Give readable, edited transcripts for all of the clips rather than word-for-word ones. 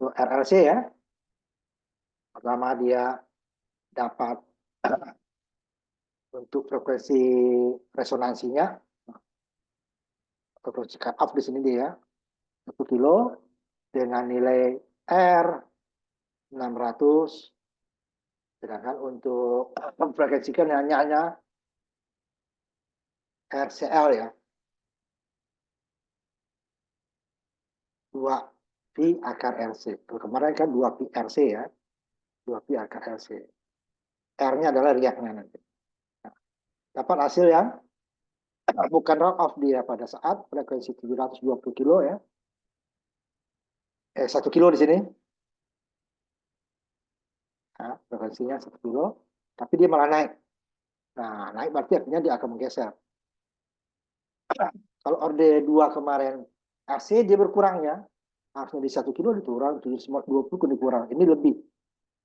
untuk RLC ya. Pertama dia dapat untuk frekuensi resonansinya, frekuensi cut off di sini dia 1 kilo dengan nilai R 600, sedangkan untuk memfrekuensikan hanya RCL ya, 2 pi akar LC. Kemarin kan 2 pi RC ya, 2 pi akar LC. R-nya adalah riaknya nanti. Nah, dapat hasil yang bukan round off dia pada saat frekuensi 720 kilo ya. 1 kilo di sini. Nah, frekuensinya 1 kilo, tapi dia malah naik. Nah, naik berarti artinya dia akan menggeser. Kalau orde 2 kemarin AC dia berkurang ya. Harusnya di 1 kilo dikurang, 720 dikurang. Ini lebih.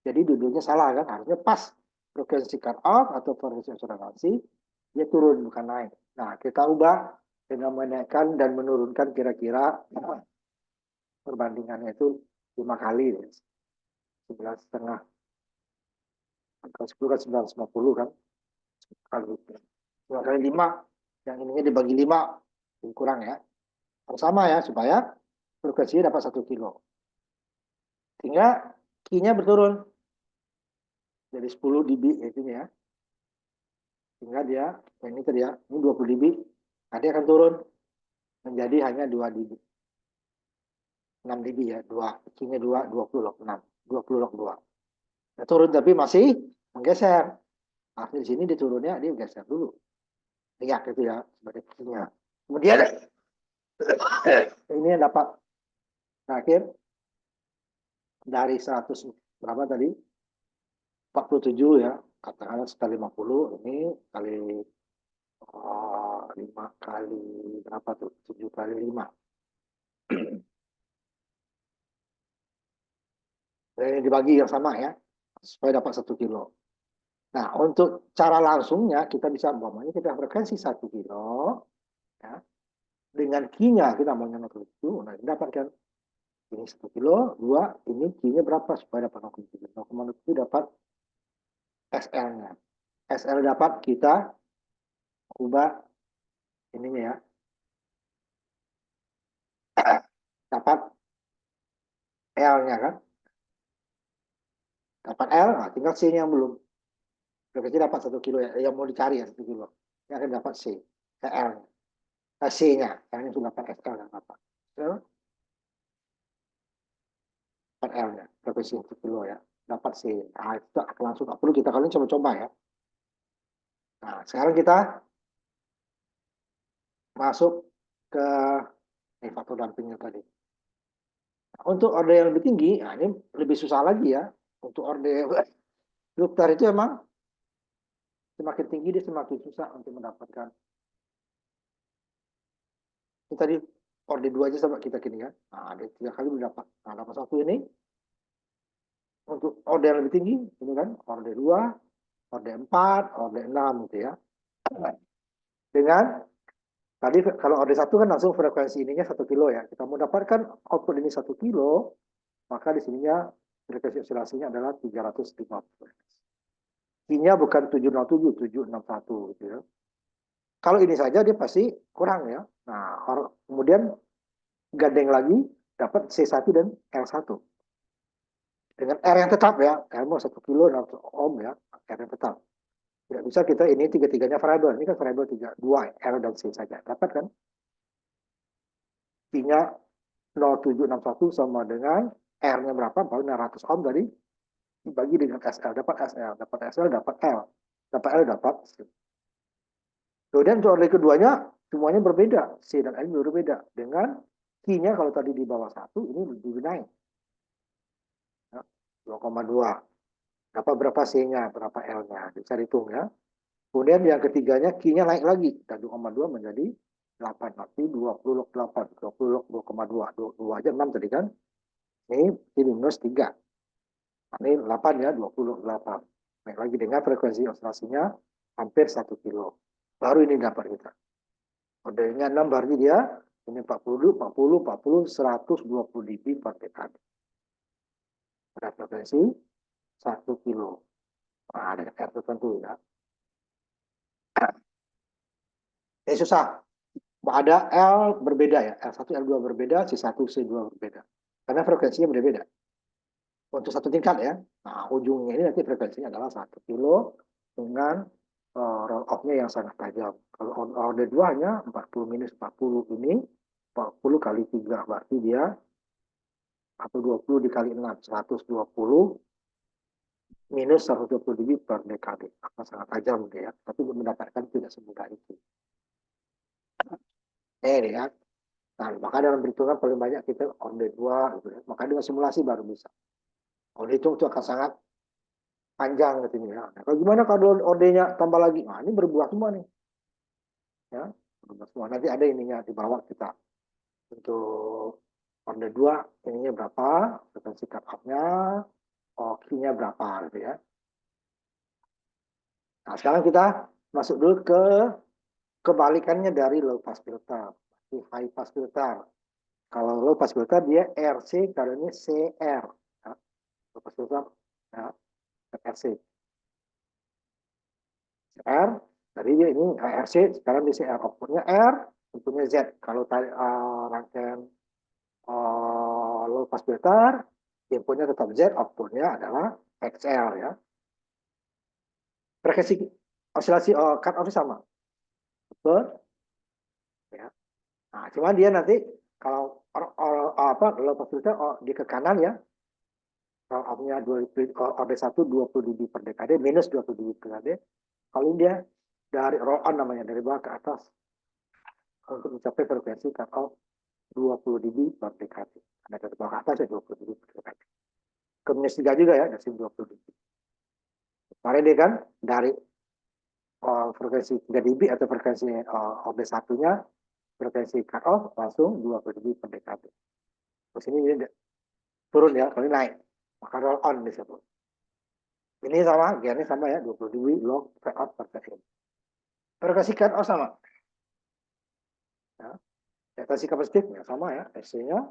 Jadi dua-duanya salah kan. Harusnya pas frekuensi cut off atau frekuensi resonansi, dia turun bukan naik. Nah, kita ubah dengan menaikkan dan menurunkan kira-kira perbandingannya itu 5 kali. 11,5. Kalau 10 kan 950 kan. Kalau 5 kali 5, yang ininya dibagi 5, kurang ya. Harus sama ya, supaya frekuensinya dapat 1 kilo. Sehingga Q-nya berturun. Jadi 10 dB itu ya. Sehingga dia, ini tadi ya, ini 20 dB. Nanti akan turun menjadi hanya 2 dB. 6 dB ya, 2. Q-nya 2, 20 log 6. 20 log 2. Nah, turun tapi masih menggeser. Nah, di sini diturunnya dia geser dulu. Lihat itu ya, sebagai Q-nya. Kemudian ini yang dapat terakhir dari 100 berapa tadi? 47 ya, katakanlah sekali 50, ini kali 5 kali berapa tuh? 7 kali 5. Ini dibagi yang sama ya, supaya dapat 1 kilo. Nah, untuk cara langsungnya kita bisa umpamanya kita frekuensi 1 kilo ya. Dengan Q-nya kita mau nyampe itu, nah dapatkan ini 1 kilo, 2, ini Q-nya berapa supaya dapat 0,7. 0,7 dapat SL-nya. SL dapat kita ubah ininya ya. Dapat L-nya kan. Dapat L, nah tinggal C-nya yang belum. Frekuensi dapat 1 kilo ya, yang mau dicari ya 1 kilo. Yang akan dapat C, L-nya. C-nya, yang ini sudah dapat SL dan dapat. Dapat L-nya, frekuensi 1 kilo ya. Dapat C. Nah, itu langsung tak perlu kita kali ini coba-coba ya. Nah, sekarang kita masuk ke faktor dampingnya tadi. Nah, untuk orde yang lebih tinggi, nah ini lebih susah lagi ya. Untuk orde Luktar itu emang semakin tinggi dia semakin susah untuk mendapatkan. Ini tadi orde 2 aja sama kita gini kan. Nah, ada 3 kali mendapat. Nah, dapat 1 ini. Untuk orde yang lebih tinggi, ini kan orde 2, orde 4, orde 6 gitu ya. Dengan tadi kalau orde 1 kan langsung frekuensi ininya 1 kilo ya. Kita mau dapatkan output ini 1 kilo, maka di sininya frekuensi oscilasinya adalah 350 Hz. Q-nya bukan 707, 761 gitu ya. Kalau ini saja dia pasti kurang ya. Nah, kemudian gandeng lagi dapat C1 dan L1. Dengan R yang tetap ya, R mau 1 kilo 600 ohm ya, R yang tetap. Tidak bisa kita ini tiga-tiganya variabel. Ini kan variabel 2 R dan C saja. Dapat kan? Q-nya 0761 sama dengan R-nya berapa? 600 ohm tadi dibagi dengan SL, dapat SL, dapat SL, dapat L. Dapat L, dapat C. Kemudian untuk orde keduanya semuanya berbeda, C dan L berbeda. Dengan Q-nya kalau tadi di bawah 1, ini lebih naik. 2,2. Dapat berapa C-nya, berapa L-nya, bisa dihitung ya. Kemudian yang ketiganya Q-nya naik lagi, dari 2,2 menjadi 8, nanti 20 log 8, 20 log 2,2, 2 aja 6 tadi kan. Ini minus 3. Ini 8 ya, 20 log 8. Naik lagi dengan frekuensi oscilasinya hampir 1 kilo. Baru ini dapat kita. Modelnya 6 berarti dia ini 40, 40, 40, 120 dB per dekade. pada frekuensi 1 kilo. Nah, ada R tertentu ya. Ini susah. Ada L berbeda ya, L1, L2 berbeda, C1, C2 berbeda. Karena frekuensinya berbeda. Untuk satu tingkat ya. Nah, ujungnya ini nanti frekuensinya adalah 1 kilo dengan roll off-nya yang sangat tajam. Kalau order 2 hanya 40 minus 40 ini, 40 kali 3, berarti dia atau 20 dikali 6, 120 minus 120 dB per dekade. Akan sangat tajam ya, tapi mendapatkan tidak semudah itu. Ya. Nah, maka dalam perhitungan paling banyak kita order 2, gitu ya. Maka dengan simulasi baru bisa. Kalau dihitung itu akan sangat panjang gitu ya. Nah, kalau gimana kalau ordernya tambah lagi? Nah, ini berbuah semua nih. Ya, berbuah semua. Nanti ada ininya di bawah kita. Untuk order 2 ininya berapa? Frekuensi cut off-nya, Q-nya berapa gitu ya. Nah, sekarang kita masuk dulu ke kebalikannya dari low pass filter, high pass filter. Kalau low pass filter dia RC, kalau ini CR. Ya. Low pass filter ya, RC. CR, tadi dia ini RC, sekarang di CR. Outputnya R, inputnya Z. Kalau rangkaian low pass filter, inputnya tetap Z, outputnya adalah XL ya. Frekuensi osilasi cut off sama. Betul? Ya. Nah, cuma dia nanti kalau low pass filter di ke kanan ya, roll off-nya order 1 20 dB per dekade minus 20 dB per dekade. Kalau dia dari roll on namanya, dari bawah ke atas untuk mencapai frekuensi cut off 20 dB per dekade. Ada dari bawah ke atas ya 20 dB per dekade. Ke minus 3 juga ya, dari 20 dB. Kemarin dia kan dari frekuensi 3 dB atau frekuensi order 1-nya frekuensi cut off langsung 20 dB per dekade. Terus ini dia turun ya, kalau ini naik. Maka roll on disebut. Ini sama, gainnya sama ya, 20 dB log fade out per second. Frekuensi cut off sama. Ya. Frekuensi kapasitifnya sama ya, FC-nya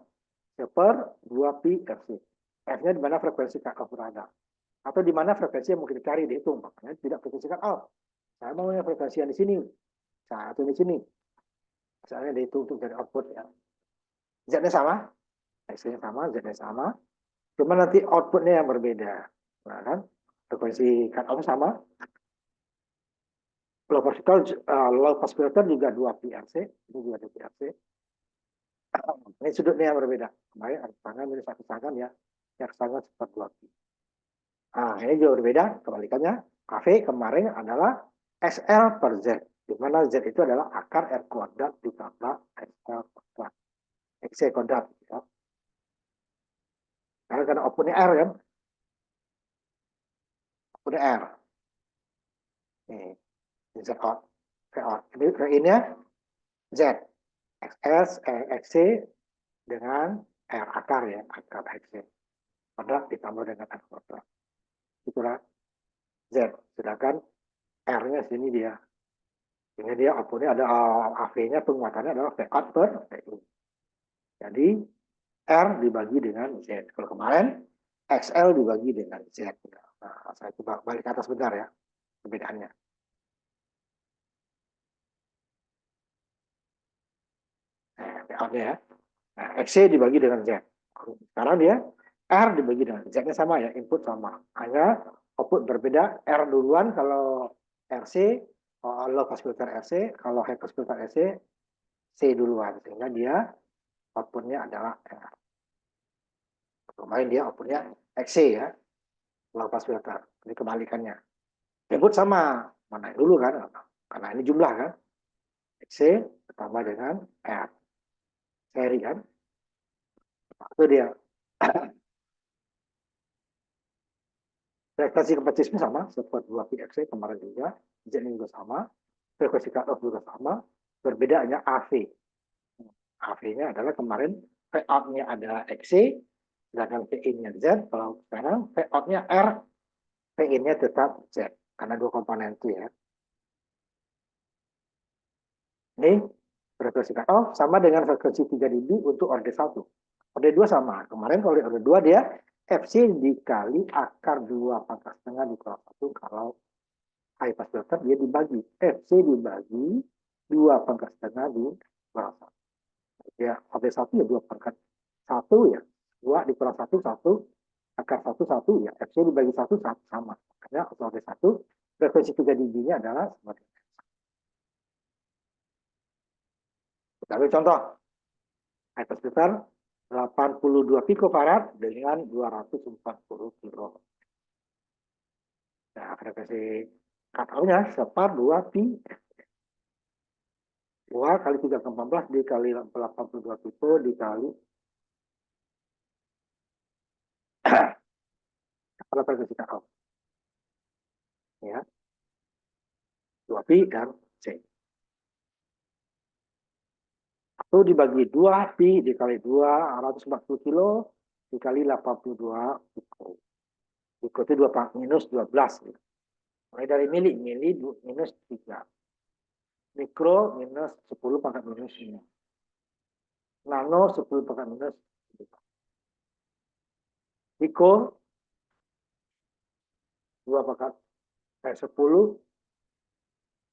per 2pi FC. F-nya di mana frekuensi cut off berada. Atau di mana frekuensi yang mau kita cari, dihitung. Makanya tidak frekuensi cut off. Saya maunya frekuensi yang di sini. Satu di sini. Misalnya dihitung untuk dari output ya. Z-nya sama, X-nya sama, Z-nya sama. Cuma nanti outputnya yang berbeda. Nah, kan? Frekuensi cut off sama. Low pass filter juga 2 PRC. Ini juga 2 PRC. Ini sudutnya yang berbeda. Kemarin ada tangan, ini satu tangan ya. Yang tangan seperti 2 pi. Nah, ini juga berbeda. Kebalikannya, KV kemarin adalah SL per Z. Di mana Z itu adalah akar R kuadrat ditambah SL kuadrat. XC kuadrat. Ya. Karena outputnya R kan. Outputnya R. Ini Z out. Ini Z. XS, XC dengan R akar ya. Akar XC. Kuadrat ditambah dengan R kuadrat. Itulah Z. Sedangkan R-nya sini dia. Ini dia outputnya ada AV-nya penguatannya adalah V out per VU. Jadi R dibagi dengan Z. Kalau kemarin XL dibagi dengan Z. Nah, saya coba balik ke atas sebentar ya perbedaannya. V out-nya ya. Nah, XC dibagi dengan Z. Sekarang dia R dibagi dengan Z-nya sama ya, input sama. Hanya output berbeda. R duluan kalau RC, low pass filter RC, kalau high pass filter RC, C duluan. Sehingga dia outputnya adalah R. Kemarin dia outputnya XC ya, low pass filter. Ini kebalikannya. Input sama, mana dulu kan? Karena ini jumlah kan. XC ditambah dengan R. Seri kan. Itu dia. Frekuensi kapasitifnya sama, seperti 2 PXC kemarin juga. Z juga sama. Frekuensi cut off juga sama. Berbeda hanya AV. AV-nya adalah kemarin V out-nya adalah XC, sedangkan V in-nya Z. Kalau sekarang V out-nya R, V in-nya tetap Z. Karena dua komponen itu ya. Ini frekuensi cut off sama dengan frekuensi 3 dB untuk order 1. Order 2 sama. Kemarin kalau order 2 dia FC dikali akar 2 pangkat setengah dikurang 1 kalau high pass filter dia dibagi. FC dibagi 2 pangkat setengah dikurang 1. Ya, AB1 ya 2 pangkat 1 ya. 2 dikurang 1, 1. Akar 1, 1 ya. FC dibagi 1, 1 sama. Makanya AB1 frekuensi 3 dB-nya adalah seperti ini. Kita ambil contoh. High pass filter 82 picofarad dengan 240 kilo. Nah, frekuensi cut-off-nya separ 2 pi. 2 kali 3 ke 14 dikali 82 pico dikali pada frekuensi cut-off. Ya. 2 pi dan C. 1 dibagi 2 pi dikali 240 kilo dikali 82 pico. Pico itu 2 minus 12. Gitu. Mulai dari mili minus 3. Mikro minus 10 pangkat minus 5. Nano 10 pangkat minus 5. Pico 2 pangkat 10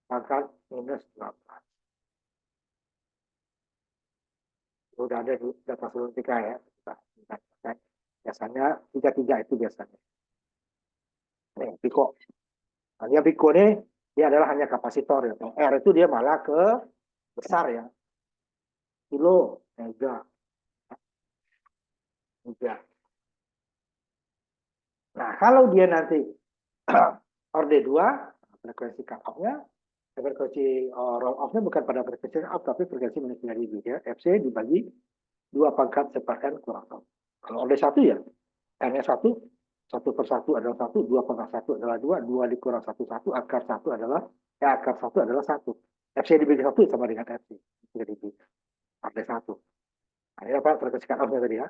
pangkat minus 12. Udah ada di data seluruh ya. Biasanya 33 itu biasanya. Nih, Pico. Nah, dia Pico ini dia adalah hanya kapasitor ya. R itu dia malah ke besar ya. Kilo, mega. Nah, kalau dia nanti orde 2, frekuensi cut-off-nya, frekuensi roll off-nya bukan pada frekuensi cut-off, tapi frekuensi minus 3 dB ya. FC dibagi 2 pangkat separ N kurang 1. Kalau orde 1 ya, N-nya 1, 1 per 1 adalah 1, 2 pangkat 1 adalah 2, 2 dikurang 1, 1, akar 1 adalah, akar 1 adalah 1. FC dibagi 1 sama dengan FC. 3 dB. Orde 1. Nah, ini apa frekuensi cut-off-nya tadi ya.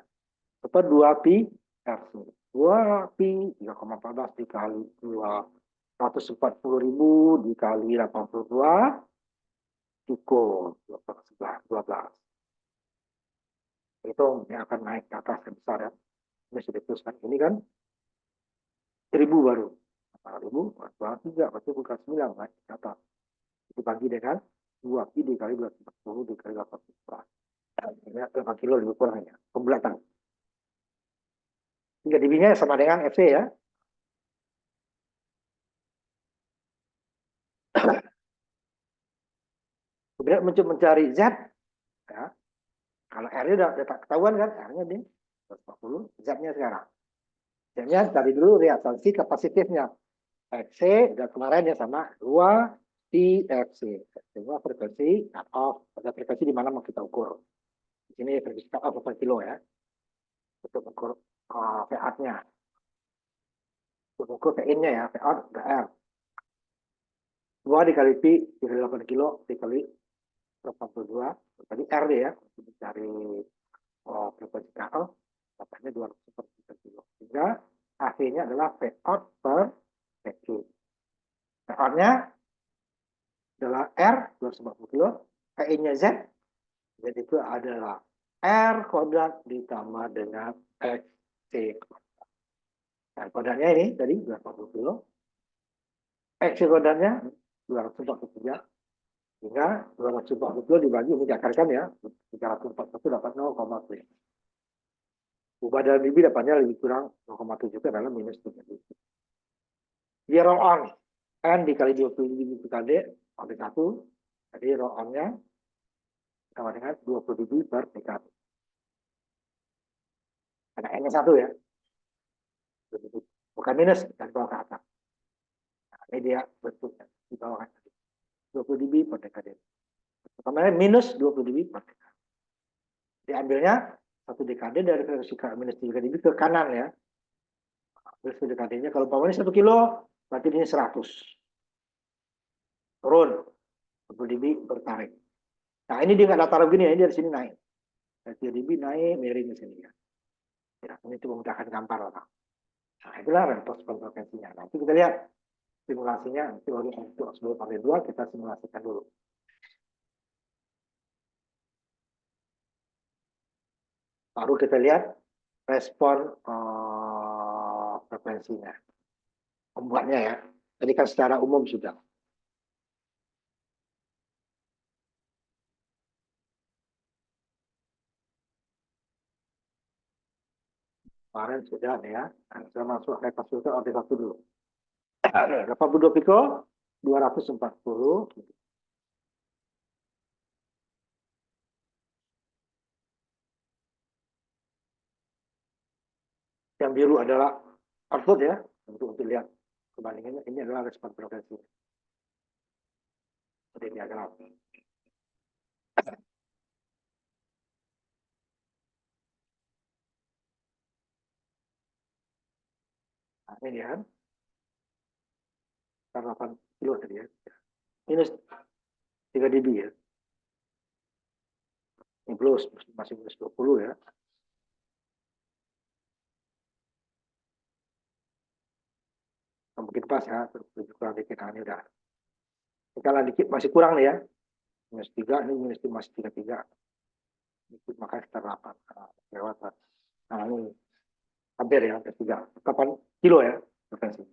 Atau 2 pi RC. 2 pi 3,14 dikali 240.000 dikali 82 cukup 12. Itu yang akan naik ke atas yang besar ya. Ini sudah dituliskan. Ini kan 1000 baru. 1000, 3, berarti bukan 9 naik ke atas. Dibagi dengan 2 pi dikali 240 dikali 82. Ini 8 kilo lebih kurangnya. Pembulatan. 3 dB-nya sama dengan FC ya. Kemudian mencoba mencari Z. Ya. Kalau R-nya udah tak ketahuan kan, R-nya di 140, Z-nya sekarang. Z-nya tadi dulu reaktansi kapasitifnya. FC, dan kemarin ya sama 2 TFC. Semua frekuensi cut off. Pada frekuensi di mana mau kita ukur. Di sini frekuensi cut off per kilo ya. Untuk ukur VA-nya. Untuk ukur VIN-nya ya, VA udah R. 2 dikali Pi, dikali 8 kilo, dikali 82. Tadi R ya, mencari frekuensi cut off. Dapatnya 200 per kilo. Sehingga hasilnya adalah VO per PQ. VO-nya adalah R 240 kilo, PI-nya Z, jadi itu adalah R kodrat ditambah dengan XC. Nah, kodratnya ini tadi 240 kilo, XC kodratnya 243, sehingga 240 kilo dibagi, ini diakarkan ya, 341 dapat 0,3. Ubah dalam dB dapatnya lebih kurang 0,7 adalah minus 3 dB. Dia roll on, N dikali 20 dB per KD, oleh 1, jadi roll on-nya sama dengan 20 dB per dekade. Ada N-nya 1 ya. Bukan minus, dan bawah ke atas. Nah, ini dia bentuknya di bawah tadi. 20 dB per dekade. Pertamanya minus 20 dB per dekade. Diambilnya satu dekade dari frekuensi minus 3 dB ke kanan ya. Terus dekadenya kalau bawahnya 1 kilo, berarti ini 100. Turun 20 dB bertarik. Nah, ini dia nggak datar begini ya, ini dari sini naik. Dari 3 dB naik, miring ke sini ya. Ya, ini cuma memudahkan gambar lah. Nah, itulah respons frekuensinya. Nanti kita lihat simulasinya, nanti baru untuk sebelum pakai 2, kita simulasikan dulu. Baru kita lihat respon frekuensinya. Pembuatnya ya. Jadi kan secara umum sudah. Kemarin sudah nih ya. Saya masuk lepas filter order satu dulu. 82 piko, 240. Yang biru adalah output ya. Untuk lihat perbandingannya, ini adalah respon frekuensi. Seperti diagram. Nah, ini kan. 8 kilo tadi ya. Minus 3 dB ya. Ini plus, masih minus 20 ya. Mungkin pas ya, lebih kurang dikit. Nah, ini udah. Kalau dikit masih kurang nih ya. Minus 3, ini minus masih 33. Dikit makanya sekitar 8. Nah, lewatan. Nah, ini hampir ya, hampir 3. 8 kilo ya, frekuensi.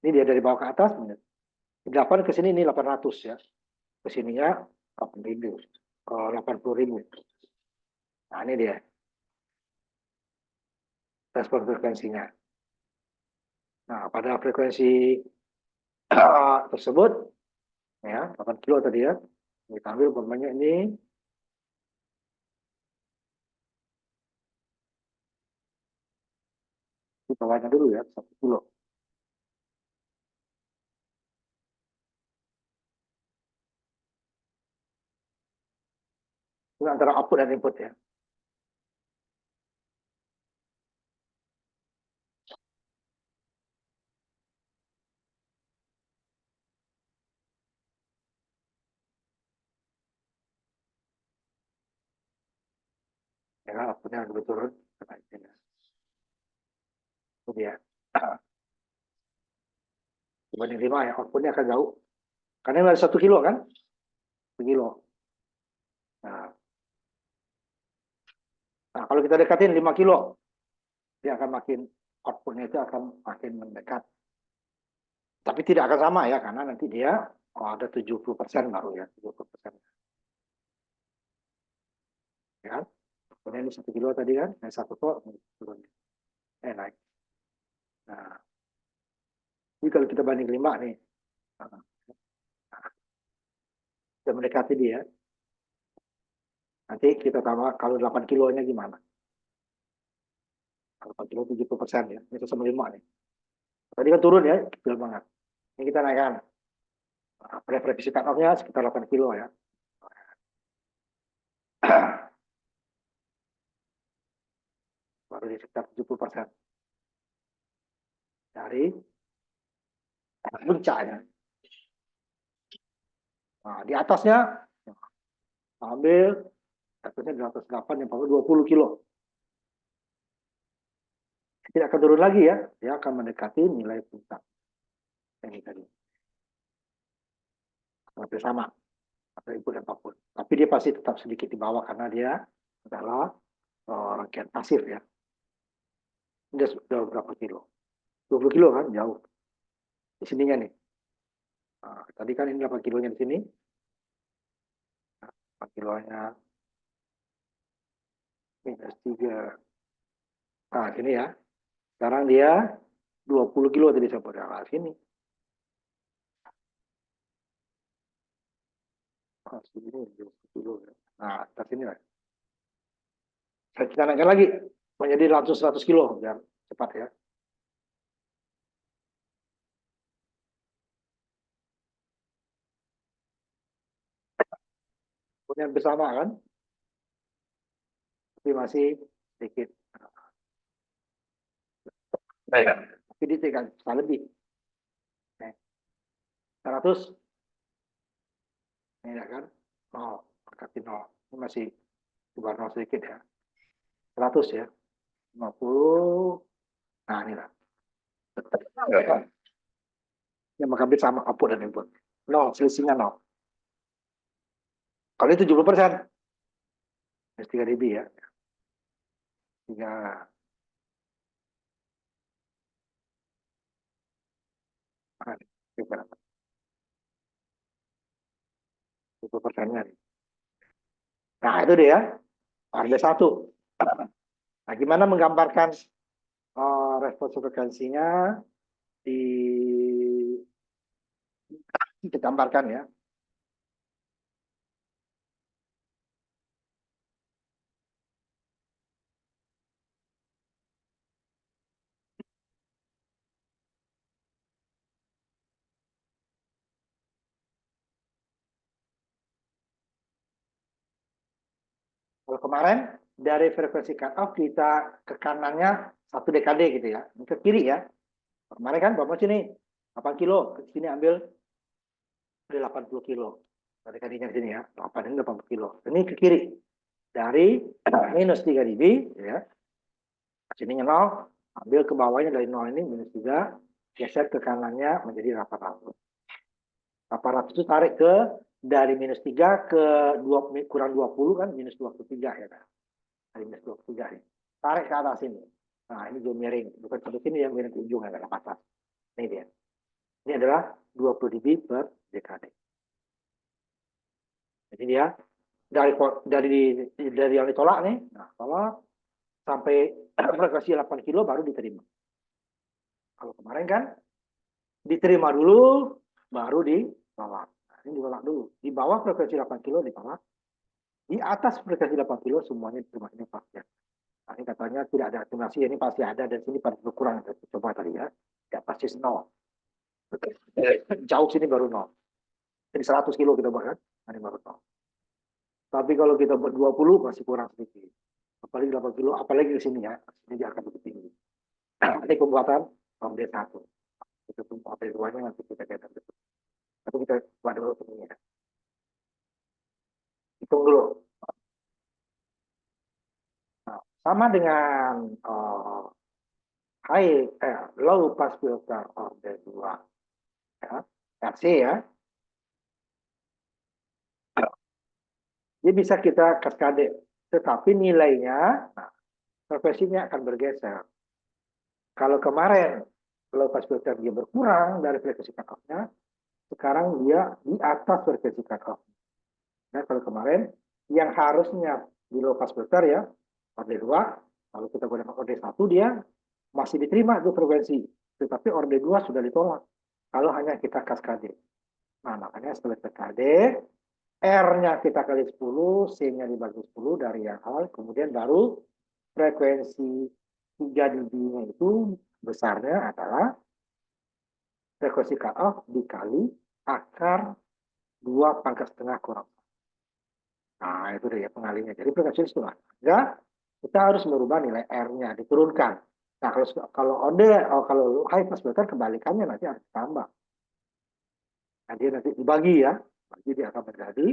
Ini dia dari bawah ke atas, 8 ke sini ini 800 ya. Ke sininya 8.000. 80.000. Nah, ini dia. Respon frekuensinya. Nah, pada frekuensi tersebut, ya, 8 kilo tadi ya, kita ambil umpamanya ini, di bawahnya dulu ya, 1 kilo. Ini antara output dan input ya. Ya, outputnya lebih turun. Itu dia. Dibanding 5 ya, outputnya akan jauh. Karena ini ada 1 kilo kan? 1 kilo. Nah, kalau kita dekatin 5 kilo, dia akan makin, outputnya itu akan makin mendekat. Tapi tidak akan sama ya, karena nanti dia ada 70% baru ya, 70%. Ya kan? Kemudian ini 1 kilo tadi kan, 1 kilo turun. Naik. Nah, ini kalau kita banding 5 nih, sudah mendekati dia. Nanti kita tambah kalau 8 kilonya gimana? Kalau 8 kilo 70% ya, itu sama 5 nih. Tadi kan turun ya, kecil banget. Ini kita naikkan. Preferensi cut-off-nya sekitar 8 kilo ya. Baru di sekitar 70% dari puncaknya. Nah, di atasnya ambil atasnya 208 yang 20 kilo. Tidak akan turun lagi ya, dia akan mendekati nilai puncak ini tadi. Hampir sama atau input apapun. Tapi dia pasti tetap sedikit di bawah karena dia adalah rangkaian pasif ya. Dia sudah berapa kilo? 20 kilo kan jauh. Di sininya nih. Nah, tadi kan ini 8 kilonya di sini. 8 kilonya minus 3. Nah, sini ya. Sekarang dia 20 kilo tadi saya pada sini. Sini 20 kilo. Nah, dari sini lah. Kita naikkan lagi menjadi 100 kilo biar cepat ya. Kemudian bersama kan, tapi masih sedikit. Tapi dia tidak bisa lebih. 100 ini ya kan, 0, berarti 0. Ini masih coba 0 sedikit ya. 100 ya, 50. Nah, inilah. Yang mengambil sama output dan input. 0, selisihnya 0. Kalau ini 70%, minus 3 dB ya. 3. Itu pertanyaan. Nah, itu dia. Ada satu. Nah, gimana menggambarkan respons frekuensinya di kita gambarkan ya. Kalau kemarin dari frekuensi cut off kita ke kanannya 1 dekade gitu ya, ke kiri ya. Kemarin kan bapak sini 8 kilo, ke sini ambil 80 kilo. Dari kadinya sini ya, 8 ini 80 kilo. Ini ke kiri. Dari minus 3 dB ya. Sini 0, ambil ke bawahnya dari 0 ini minus 3, geser ke kanannya menjadi 800. 800 itu tarik ke dari minus 3 ke 2, kurang 20 kan minus 23 ya kan. Dari minus 23 ini. Tarik ke atas ini. Nah, ini juga miring. Bukan sampai sini yang miring ke ujung agak atas. Ini dia. Ini adalah 20 dB per dekade. Jadi dia dari yang ditolak nih, nah tolak sampai frekuensi 8 kilo baru diterima. Kalau kemarin kan diterima dulu, baru ditolak. Nah, ini ditolak dulu. Di bawah frekuensi 8 kilo ditolak. Di atas frekuensi 8 kilo semuanya diterima. Ini pasti. Nah, ini katanya tidak ada akumulasi, ini pasti ada dan sini pada berkurang. Coba tadi ya, ya pasti 0. Jauh sini baru 0. Jadi 100 kilo kita buat kan, ini baru 0. Tapi kalau kita buat 20 masih kurang sedikit. Apalagi 8 kilo, apalagi di sini ya, ini dia akan lebih tinggi. Ini pembuatan update 1. Itu pun update 2-nya nanti kita lihat. Tapi kita buat dulu ini ya. Hitung dulu. Nah, sama dengan low pass filter update 2 ya, RC ya. Dia bisa kita kaskade, tetapi nilainya, nah, frekuensinya akan bergeser. Kalau kemarin low pass filter dia berkurang dari frekuensi cut off-nya, sekarang dia di atas frekuensi cut off. Nah, kalau kemarin yang harusnya di low pass filter ya, orde 2, kalau kita gunakan orde 1 dia masih diterima itu frekuensi, tetapi orde 2 sudah ditolak kalau hanya kita kaskade. Nah, makanya setelah kaskade, R-nya kita kali 10, C-nya dibagi 10 dari yang awal, kemudian baru frekuensi 3 dB-nya itu besarnya adalah frekuensi cut off dikali akar 2 pangkat setengah kurang. Nah, itu dia pengalinya. Jadi frekuensi itu ada, kita harus merubah nilai R-nya, diturunkan. Nah, kalau high pass filter kebalikannya nanti harus ditambah. Nah, dia nanti dibagi ya. Jadi dia akan menjadi,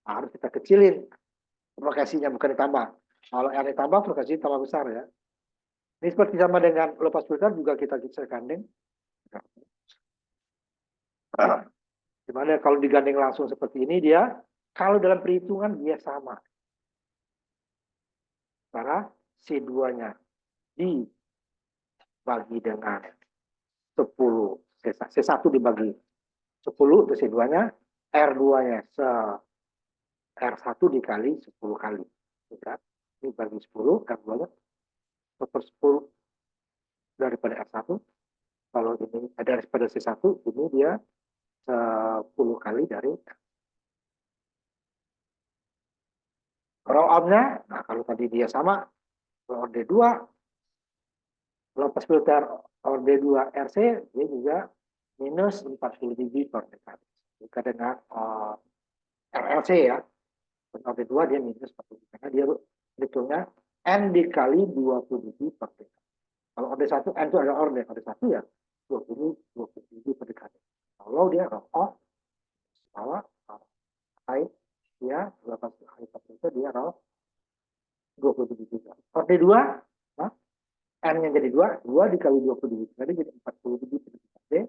harus kita kecilin frekuensinya, bukan ditambah. Kalau R ditambah, frekuensi tambah besar ya. Ini seperti sama dengan low pass filter juga kita bisa gandeng. Dimana kalau digandeng langsung seperti ini dia, kalau dalam perhitungan dia sama. Karena C2-nya dibagi dengan 10, C1 dibagi 10 itu C2-nya, R2-nya R1 dikali 10 kali. Ini bagi 10, R2-nya 1/10 daripada R1. Kalau ini daripada C1, ini dia 10 kali dari roll on-nya. Nah, kalau tadi dia sama, orde 2, lepas filter orde 2 RC, dia juga minus 40 dB per dekade. Jika dengan RLC ya, orde 2 dia minus 40 dB. Karena dia hitungnya N dikali 20 dB per dekade. Kalau orde 1, N itu adalah orde 1 ya, 20 dB per dekade. Kalau dia roll off, bahwa high, ya, lepas high itu dia roll 27 juga. Orde 2, nah, N-nya jadi 2, 2 dikali 20 dB, jadi 40 dB per dekade.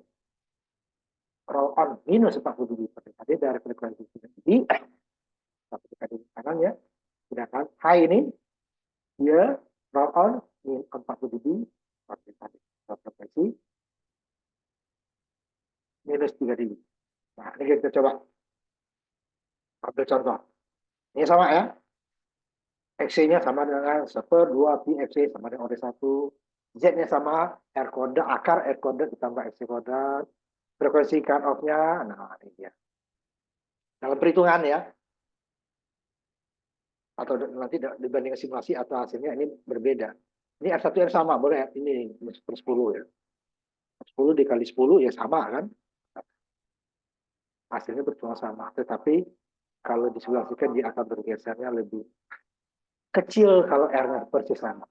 Roll on minus 40 dB per dekade dari frekuensi 9 dB. Tapi dekade di kanan ya. Sedangkan high ini, dia roll on minus 40 dB per dekade. Frekuensi minus 3 dB. Nah, ini kita coba ambil contoh. Ini sama ya. X-nya sama dengan 1/2 pi X sama dengan OD1. Z-nya sama, R kode, akar R kode ditambah X kode. Frekuensi cut off-nya, nah ini dia. Dalam perhitungan ya, atau nanti dibandingkan simulasi atau hasilnya ini berbeda. Ini R1 R sama, boleh ya? Ini per 10 ya. 10 dikali 10 ya sama kan? Hasilnya bercuma sama. Tetapi kalau disimulasikan dia akan bergesernya lebih kecil kalau R-nya persis sama.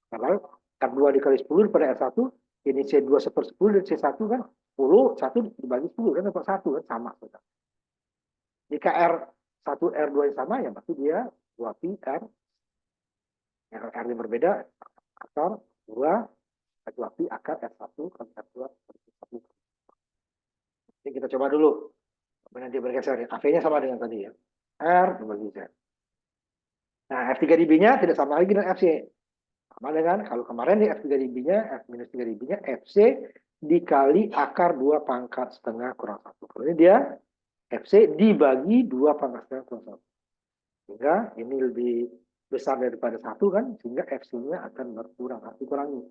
Kalau R2 dikali 10 pada R1, ini C2 1/10 dan C1 kan 10, 1 dibagi 10 kan dapat 1 kan sama. Jika R1 R2 yang sama ya berarti dia 2 pi R. Yang R-nya berbeda, akar 2 pi akar R1 kan R2 1. Ini kita coba dulu. Nanti bergeser ya. AV-nya sama dengan tadi ya. R dibagi Z. Nah, F3 dB-nya tidak sama lagi dengan FC. Sama dengan, kalau kemarin nih F3 dB-nya, F minus 3 dB-nya, FC dikali akar 2 pangkat setengah kurang 1. Kalau ini dia, FC dibagi 2 pangkat setengah kurang 1. Sehingga ini lebih besar daripada 1 kan, sehingga FC-nya akan berkurang, harus dikurangi.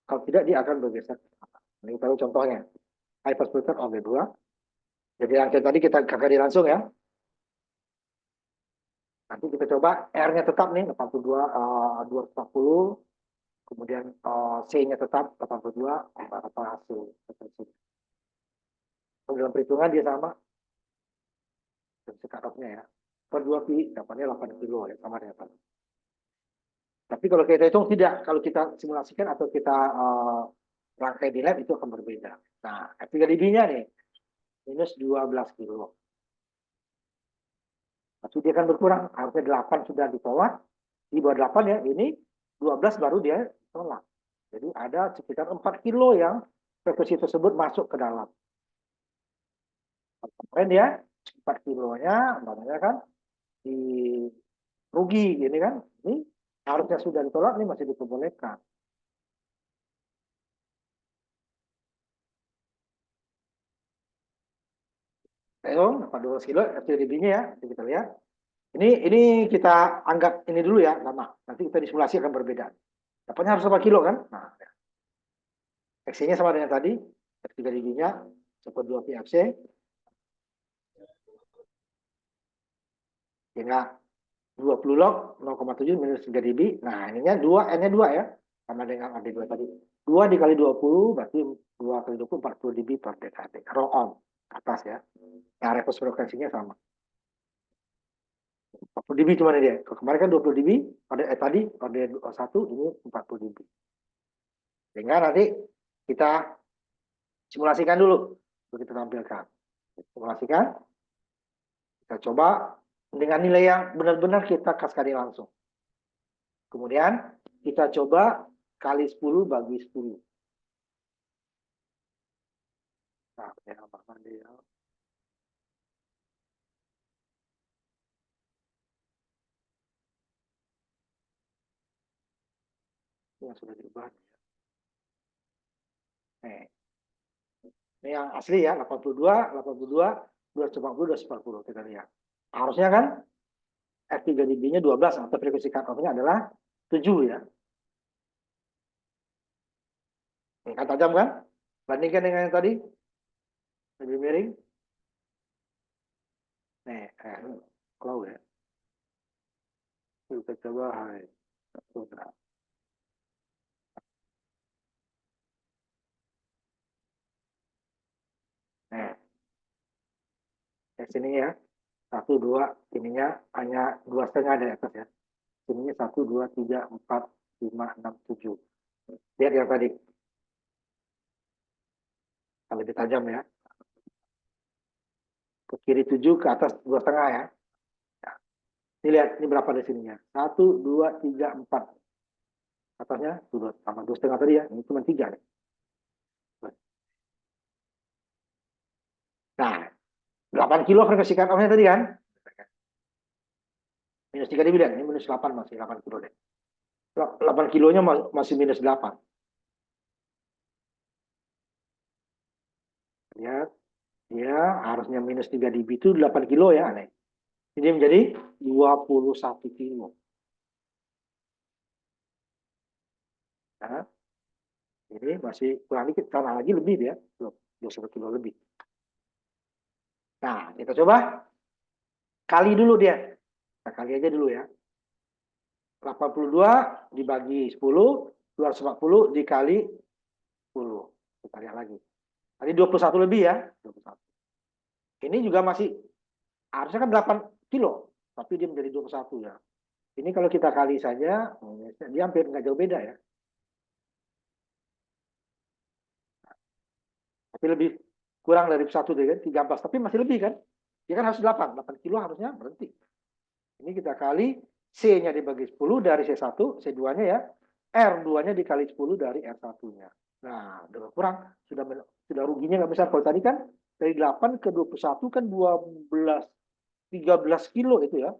Kalau tidak, dia akan bergeser. Ini kita tahu contohnya. High pass filter oleh 2. Jadi yang tadi kita kakak langsung ya. Nanti kita coba R-nya tetap nih 82 240, kemudian C-nya tetap 82 apa hasil. Dalam perhitungan dia sama cut-off-nya ya. Per 2 pi dapatnya 8 kilo ya sama dengan tadi. Tapi kalau kita hitung tidak, kalau kita simulasikan atau kita rangkai di lab itu akan berbeda. Nah, F3 dB-nya nih minus 12 kilo. Tapi dia akan berkurang, harusnya 8 sudah ditolak, di bawah 8 ya, ini 12 baru dia tolak. Jadi ada sekitar 4 kilo yang frekuensi tersebut masuk ke dalam. Kemarin dia 4 kilonya, namanya kan, di rugi gini kan, ini harusnya sudah ditolak, ini masih diperbolehkan. Ayo, 12 kilo FTDB-nya ya, kita lihat. Ini kita anggap ini dulu ya, lama. Nanti kita disimulasi akan berbeda. Dapatnya harus 4 kilo kan? Nah, X-nya sama dengan tadi, F3 dB-nya 1/2 pi FC. Sehingga 20 log 0,7 minus 3 dB. Nah, ininya 2, N-nya 2 ya. Sama dengan AD2 tadi. 2 dikali 20, berarti 2 kali 20, 40 dB per dekade. Row on, atas ya. Nah, refresh frekuensinya sama. 40 dB cuma dia. Kemarin kan 20 dB, tadi pada 1 ini 40 dB. Sehingga nanti kita simulasikan dulu. Untuk kita tampilkan. Simulasikan. Kita coba dengan nilai yang benar-benar kita kaskade langsung. Kemudian kita coba kali 10 bagi 10. Nah, ya, apa dia? Yang sudah diubah. Ini yang asli ya, 82, 82, 240, 240. Kita lihat. Harusnya kan F3 dB-nya 12 atau frekuensi cut-off-nya adalah 7 ya. Ini kan tajam kan? Bandingkan dengan yang tadi. Lebih miring. Nih, kalau ya. Kita coba hai. Nah, sini ya. 1, 2, ininya hanya 2,5 di atas ya. Sininya 1, 2, 3, 4, 5, 6, 7. Lihat yang tadi. Lebih tajam ya. Ke kiri 7, ke atas 2,5 ya. Ini lihat, ini berapa di sininya. 1, 2, 3, 4. Atasnya, sama 2,5 tadi ya. Ini cuma 3 ya. Nah, 8 kilo frekuensi cut-off-nya tadi kan. Minus 3 dB, ini minus 8 masih 8 kilo deh. 8 kilonya masih minus 8. harusnya minus 3 dB itu 8 kilo ya, aneh. Ini menjadi 21 kilo. Nah, ini masih kurang dikit, karena lagi lebih dia, 21 kilo lebih. Nah, kita coba kali dulu dia. Kita kali aja dulu ya. 82 dibagi 10, 240 dikali 10. Kita lihat lagi. Tadi 21 lebih ya. 21. Ini juga masih, harusnya kan 8 kilo. Tapi dia menjadi 21 ya. Ini kalau kita kali saja, dia hampir nggak jauh beda ya. Tapi lebih kurang dari 1 kan, 13. Tapi masih lebih kan. Dia kan harus 8. 8 kilo harusnya berhenti. Ini kita kali C-nya dibagi 10 dari C1, C2-nya ya. R2-nya dikali 10 dari R1-nya. Nah, udah kurang. Sudah ruginya nggak besar. Kalau tadi kan dari 8 ke 21 kan 12, 13 kilo itu ya.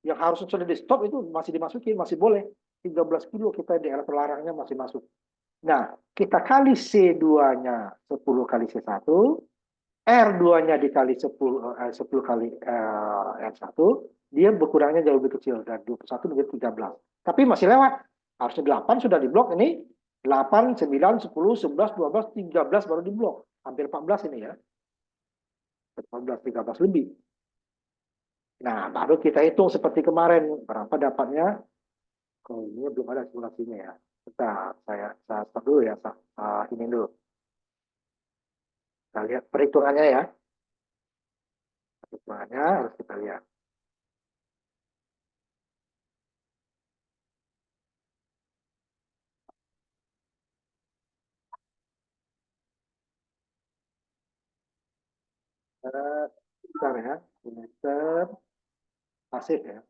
Yang harusnya sudah di stop itu masih dimasukin, masih boleh. 13 kilo kita di daerah terlarangnya masih masuk. Nah, kita kali C2-nya 10 kali C1, R2-nya dikali 10 kali R1, dia berkurangnya jauh lebih kecil, dari 21 menjadi 13. Tapi masih lewat. Harusnya 8 sudah diblok, ini 8, 9, 10, 11, 12, 13 baru diblok. Hampir 14 ini ya. 14, 13 lebih. Nah, baru kita hitung seperti kemarin. Berapa dapatnya? Kalau ini belum ada simulasinya ya. Saya stop dulu ya. Ini dulu. Kita lihat perhitungannya ya. Perhitungannya harus kita lihat. Bentar ya. Semester pasif ya.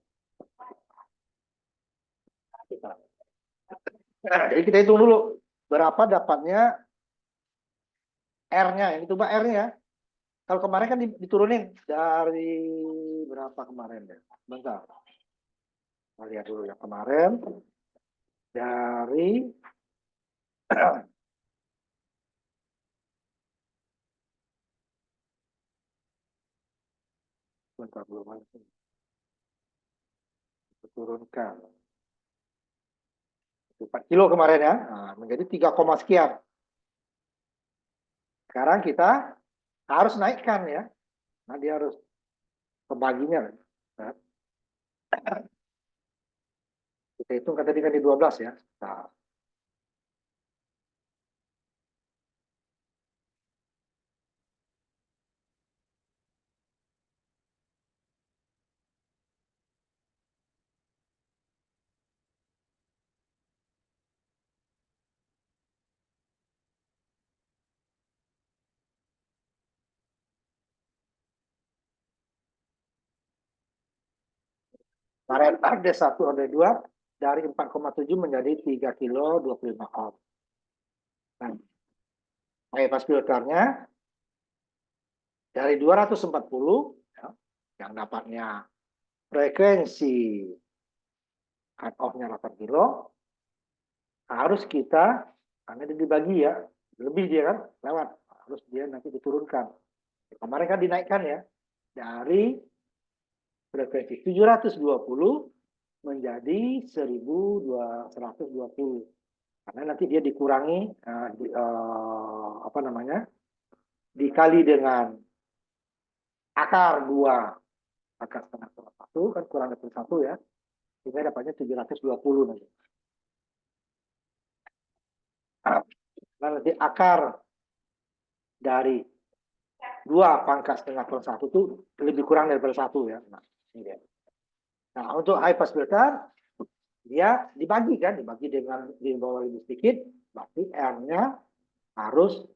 Nah, jadi kita hitung dulu. Berapa dapatnya R-nya. Ini coba R-nya ya. Kalau kemarin kan diturunin dari berapa kemarin ya? Bentar. Kita lihat dulu yang kemarin. Dari bentar belum ada. Turunkan. 4 kilo kemarin ya. Nah, menjadi 3, sekian. Sekarang kita harus naikkan ya. Nah, dia harus pembaginya. Nah, kita hitung kan tadi kan di 12 ya. Nah, kemarin ada 1, ada 2. Dari 4,7 menjadi 3 kilo 25 ohm. Nah, bypass filternya dari 240 ya, yang dapatnya frekuensi cut off-nya 8 kilo, harus kita, karena dia dibagi ya, lebih dia kan lewat, harus dia nanti diturunkan. Kemarin kan dinaikkan ya, dari frekuensi 720 menjadi 1120. Karena nanti dia dikurangi, apa namanya, dikali dengan akar 2, akar setengah kurang 1, kan kurang dari 1 ya, sehingga dapatnya 720 nanti. Nah, nanti akar dari 2 pangkat setengah kurang 1 itu lebih kurang daripada 1 ya. Nah, ini dia. Nah, untuk high pass filter, dia dibagi kan, dibagi dengan di bawah lebih sedikit, berarti R-nya harus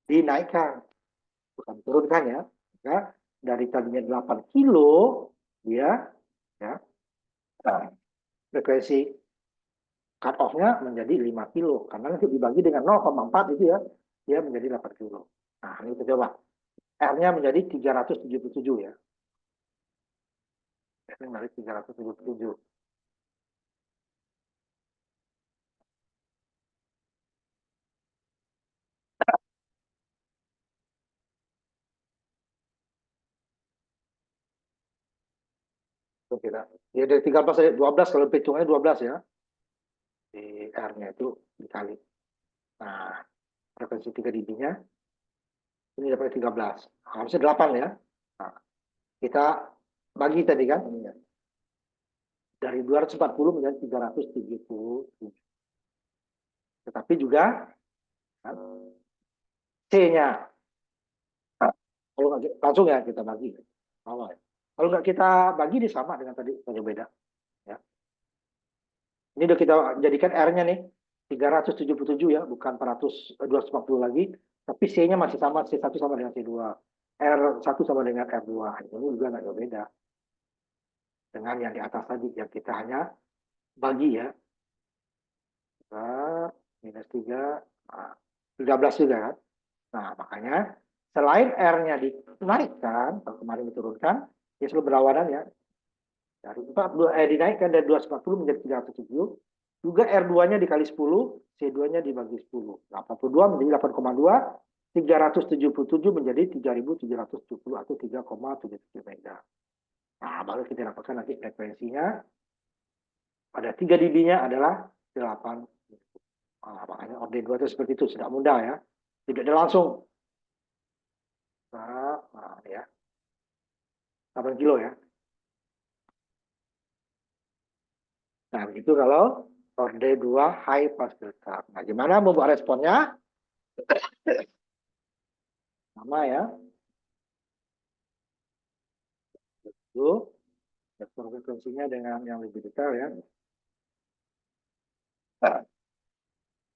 dinaikkan, bukan turunkan ya. Maka dari tadinya 8 kilo, dia ya, frekuensi cut off-nya menjadi 5 kilo. Karena nanti dibagi dengan 0,4 itu ya, dia menjadi 8 kilo. Nah, ini kita coba. R-nya menjadi 377 ya. R-nya menjadi 377. Kira. Ya dari 13 sampai 12 kalau hitungannya 12 ya. Di R-nya itu dikali. Nah, frekuensi 3 dB-nya ini dapat 13. Harusnya 8 ya. Nah, kita bagi tadi kan ini ya. Dari 240 menjadi 377. Tetapi juga kan, C-nya. Nah, kalau langsung ya kita bagi. Awal. Kalau nggak kita bagi, dia sama dengan tadi, hanya beda. Ya. Ini udah kita jadikan R-nya nih, 377 ya, bukan 240 lagi. Tapi C-nya masih sama, C1 sama dengan C2. R1 sama dengan R2. Ini juga nggak jauh beda. Dengan yang di atas tadi, yang kita hanya bagi ya. Minus 3, 13 juga kan. Nah, makanya selain R-nya dinaikkan, kalau kemarin diturunkan, ya selalu berlawanan ya. Dari dinaikkan dari 240 menjadi 307, juga R2-nya dikali 10, C2-nya dibagi 10. 82 menjadi 8,2, 377 menjadi 3.770 atau 3,77 mega. Nah, baru kita dapatkan nanti frekuensinya pada 3 dB-nya adalah 8. Nah, makanya orde 2 itu seperti itu, sudah mudah ya. Tidak ada langsung. Nah, ya. 8 kilo ya. Nah, begitu kalau orde 2 high pass filter. Nah, gimana membuat responnya? Sama ya. Itu respon frekuensinya dengan yang lebih detail ya. Nah,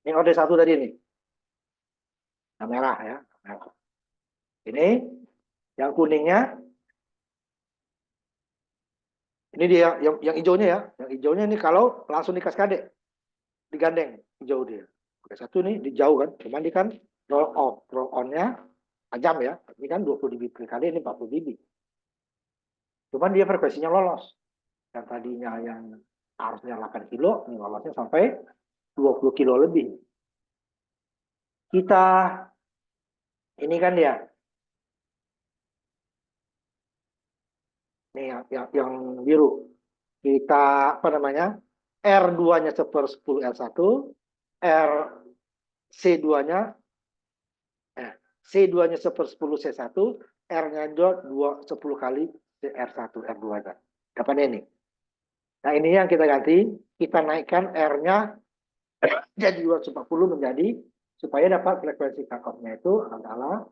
ini orde 1 tadi nih. Yang merah ya. Merah. Ini yang kuningnya. Ini dia yang hijaunya ya. Yang hijaunya ini kalau langsung di kaskade. Digandeng hijau dia. Oke, satu nih di jauh kan. Cuman ini kan roll off. Roll on-nya tajam ya. Ini kan 20 dB per kali, ini 40 dB. Cuman dia frekuensinya lolos. Yang tadinya yang harusnya 8 kilo, ini lolosnya sampai 20 kilo lebih. Kita, ini kan dia. Ini yang biru. Kita, apa namanya, R2-nya 10 R1, C2-nya, C2-nya 10 C1, R-nya 10 kali R1, R2-nya. Dapat ini. Nah, ini yang kita ganti, kita naikkan R-nya jadi 240 menjadi, supaya dapat frekuensi cut-off-nya itu adalah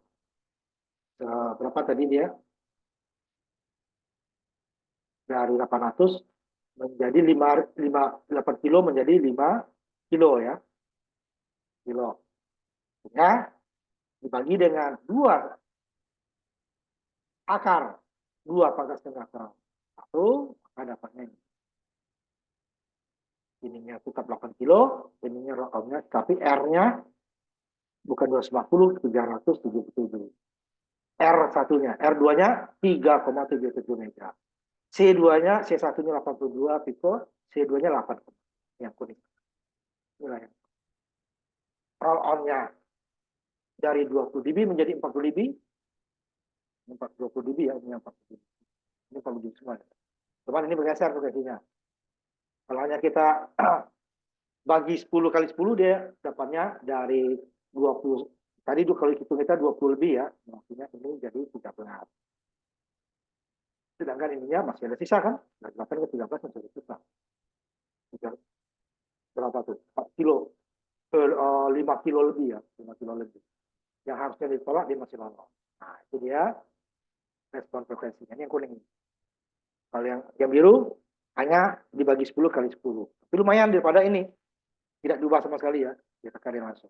berapa tadi dia? Dari 800 menjadi 8 kilo menjadi 5 kilo ya. Kilo. Ya, dibagi dengan 2 akar. 2 pangkat setengah akar. 1, maka dapatnya ini. Ininya tetap 8 kilo, ininya roll-nya, tapi R-nya bukan 250, 377. R1-nya, R2-nya 3,77 mega. C2-nya, C1-nya 82 pico, C2-nya 8. Yang kuning. Inilah yang. Roll-on-nya dari 20 dB menjadi 40 dB. 20 dB ya, ini 40 dB. Ini 40 dB semua. Cuman ini bergeser frekuensinya. Kalau hanya kita bagi 10 kali 10, dia dapatnya dari 20. Tadi kalau hitung kita 20 lebih ya. Maksudnya ini jadi 13. Sedangkan ininya masih ada sisa kan? 8 ke 13 masih ada sisa. Berapa tuh? 4 kilo. 5 kilo lebih ya. 5 kilo lebih. Yang harusnya ditolak, dia masih lolos. Nah, itu dia respon frekuensinya. Ini yang kuning. Kalau yang biru, hanya dibagi 10 kali 10. Tapi lumayan daripada ini. Tidak diubah sama sekali ya. Kita cari langsung.